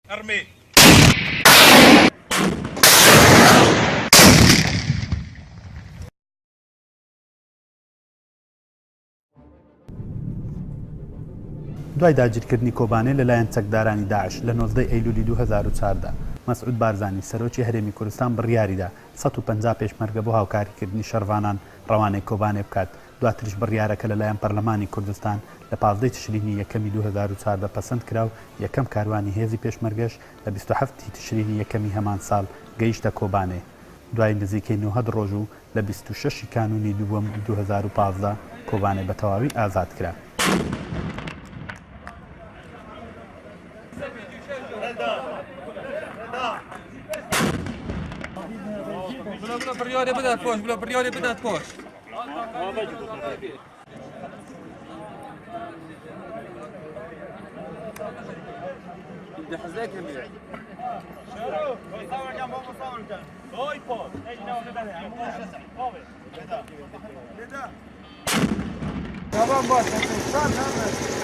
ارمي دوای داگیرکردنی کۆبانێ لەلایەن چەکدارانی داعش لە 19 ئەیلولی 2014 مەسعود بارزانی سەرۆکی هەرێمی کوردستان بڕیاریدا 150 پێشمەرگە بۆ هاوکاریکردنی شەروانان ڕەوانەی کۆبانێ بکات. دواتریش بڕیارەکە لەلایەن پەرلەمانی کوردستان لە 15 تشرینی یەکەمی 2014 پەسەند کرا و یەکەم کاروانی هێزی پێشمەرگەش لە 27 تشرینی یەکەمی هەمان ساڵ گەیشتە کۆبانێ. دوای نزیکەی 90 ڕۆژ و لە 26 کانونی دووەم 2015 کۆبانێ بە تەواوی ئازاد کرا. بلا برياري بدات فوش بلا برياري بدات فوش بدي حزاك يا مير شنو مصور كان مو مصور كان هاي فوش ايش ناوي نبدا فاضي كده تمام باش استنى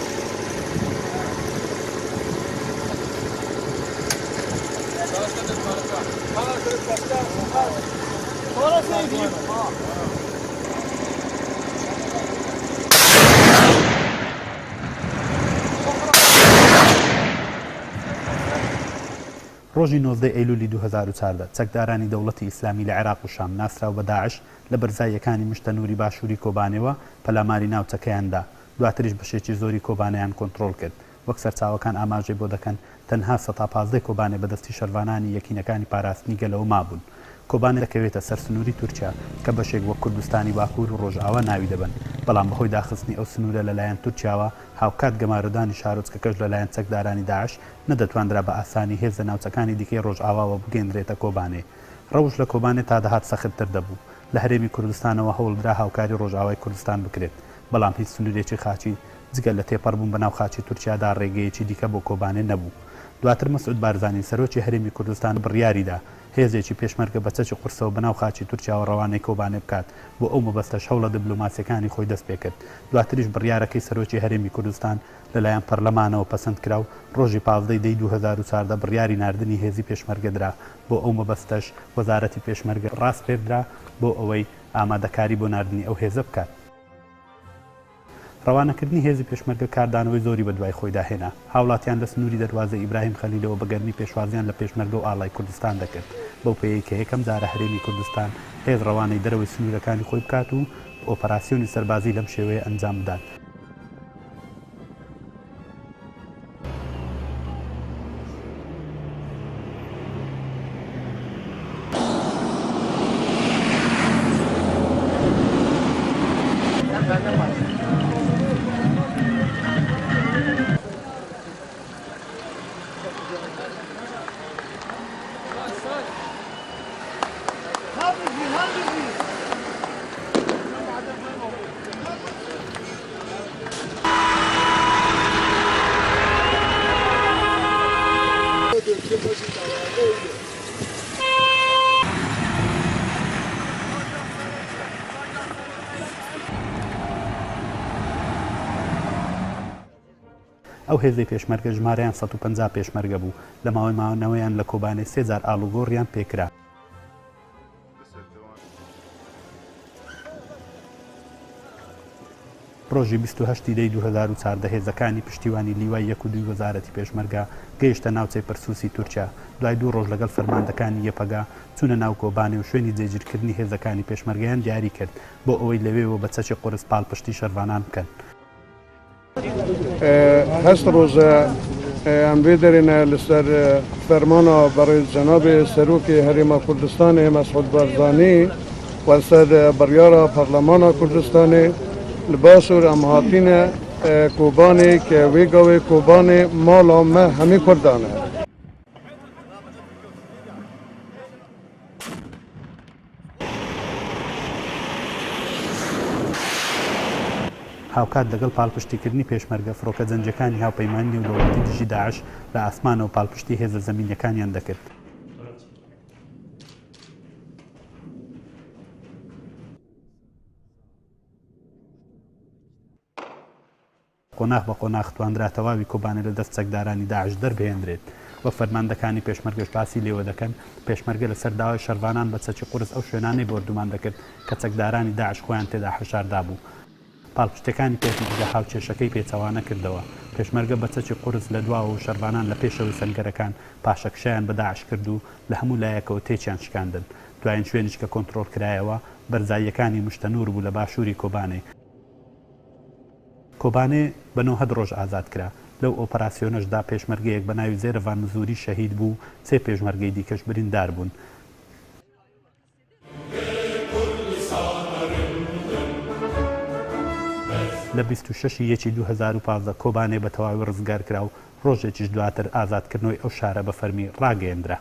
ڕۆژی 19 ئەیلولی 2014 چەکدارانی دەوڵەتی ئیسلامی لە عێراق و شام ناسراو بە داعش لە بەرزاییەکانی مشتەنووری باشووری کۆبانێەوە پەلاماری ناوچەکەیاندا. دواتریش بەشێکی زۆری کۆبانەیان کۆنتڕۆڵ کرد. وەک سەرچاوەکان ئاماژەی بۆ دەکەن تەنها 115 کۆبانێ بەدەستی شەروانانی یەکینەکانی پاراستنی گەلەوە مابوون. کۆبانێ دەکەوێتە سەر سنووری تورکیا کە بەشێک وەک کوردستانی باکوور و ڕۆژئاوا ناوی دەبن، بەڵام بەهۆی داخستنی ئەو سنوورە لەلایەن تورکیاوە هاوکات گەمارەدانی شارۆچکەکەش لەلایەن چەکدارانی داعش نەدەتواندرا بە ئاسانی هێزە ناوچەکانی دیکەی ڕۆژئاواوە بگەێنرێتە کۆبانێ. ڕەوش لە کۆبانێ تا دەهات سەختتر دەبوو. لە هەرێمی کوردستانەوە هەوڵدرا هاوکاری ڕۆژئاوای کوردستان بکرێت، بەڵام هیچ سنوورێکی خاچی جگە لە تێپەڕبوون بەناو خاچی تورکیادا ڕێگەیەکی دیکە بۆ کۆبانێ نەبوو. دواتر مەسعود بارزانی سەرۆکی هەرێمی کوردستان بڕیاریدا هێزێکی پێشمەرگە بە چەکی قورسەوە بەناو خاچی تورکیاوە ڕەوانەی کۆبانێ بکات بۆ ئەو مەبەستە هەوڵە دیبلۆماسیەکانی خۆی دەست پێ کرد. دواتریش بڕیارەکەی سەرۆکی هەرێمی کوردستان لەلایەن پەرلەمانەوە پەسەند کرا و ڕۆژی 15 دەی 2014 بڕیاری ناردنی هێزی پێشمەرگەدرا. بۆ ئەو مەبەستەش وەزارەتی پێشمەرگە ڕاست پێدرا بۆ ئەوەی ئامادەکاری بۆ ناردنی ئەو هێزە بکات. ڕەوانەکردنی هێزی پێشمەرگە کاردانەوەی زۆری بە دوای خۆی داهێنا. هاوڵاتیان لە سنووری دەواازە ئیبراهیم خەلیلەوە بە گەرمی پێشوازیان لە پێشمەرگە و ئاڵای کوردستان دەکرد، بەو پێیەی کە یەکەم جارە هەرێمی کوردستان هێز ڕەوانەی دەرەوەی سنوورەکانی خۆی بکات و ئۆپەراسیۆنی سەربازی لەم شێوەیە ئەنجام بدات. ئەو هێزەی پێشمەرگە ژمارەیان 150 پێشمەرگە بوو. لە ماوەی ماوەنەوەیان لە کۆبانێ 3000 ئاڵوگۆڕیان پێکرا. ڕۆژی 28 دەی 2014 هێزەکانی پشتیوانی لیوای 1 و 2 وەزارەتی پێشمەرگە گەیشتە ناوچەی پەرسووسی تورکیا. دوای 2 ڕۆژ لەگەڵ فەرماندەکانی یەپەگا چوونە ناو کۆبانێ و شوێنی جێگیرکردنی هێزەکانی پێشمەرگەیان دیاری کرد بۆ ئەوەی لەوێەوە بە چەکی قورس پاڵپشتی شەروانان بکەن. هەست ڕۆژە ئەم بێدەرێنە لەسەر فەرمانە بەڕێز جەنابێ سەرۆکی هەرێما کوردستانê مەسعود بارزانî وەسەر بڕیارە پەرلەمانە کوردستانê li Başûr em hatîne Kobanê ke wê gavê Kobanê mala me hemî Kurdan e. هاوکات لەگەڵ پاڵپشتیکردنی پێشمەرگە فڕۆکە جەنجەکانی هاوپەیمانی و دەوڵەتی دژی داعش لە ئاسمانەوە پاڵپشتی هێزە زەمینیەکانیان دەکرد. قۆناغ بە قۆناغ تواندرا تەواوی کۆبانێ لە دەست چەکدارانی داعش دەربهێنرێت. بە فەرماندەکانی پێشمەرگەش باسی لێوە دەکەن پێشمەرگە لەسەر داوای شەروانان بە چەکی قورس ئەو شوێنانەی بردومان دەکرد کە چەکدارانی داعش خۆیان تێدا حەشاردا بوو پاڵپشتەکانی پێشمەرگە هاوچێشەکەی پێچەوانە کردەوە پێشمەرگە بە چەکی قورس لە دواوە و شەروانان لە پێشەوەی سەنگەرەکان پاشەکشیان بە داعش کرد و لە هەموو لایەکەوە تێکیان شکاندن دوایین شوێنیش کە کۆنتڕۆڵ کرایەوە بەرزاییەکانی مشتەنور بوو لە باشووری کۆبانێ کۆبانێ بە 9 ڕۆژ ئازاد کرا لەو ئۆپەراسیۆنەشدا پێشمەرگەیەک بە ناوی زێرەڤان مزوری شەهید بوو 3 پێشمەرگەی دیکەش بریندار بوون لە 26 2015 کۆبانێ بە تەواوی ڕزگار کرا و ڕۆژێکیش دواتر ئازادکردنەوەی ئەو شارە بە فەرمی ڕاگەیەندرا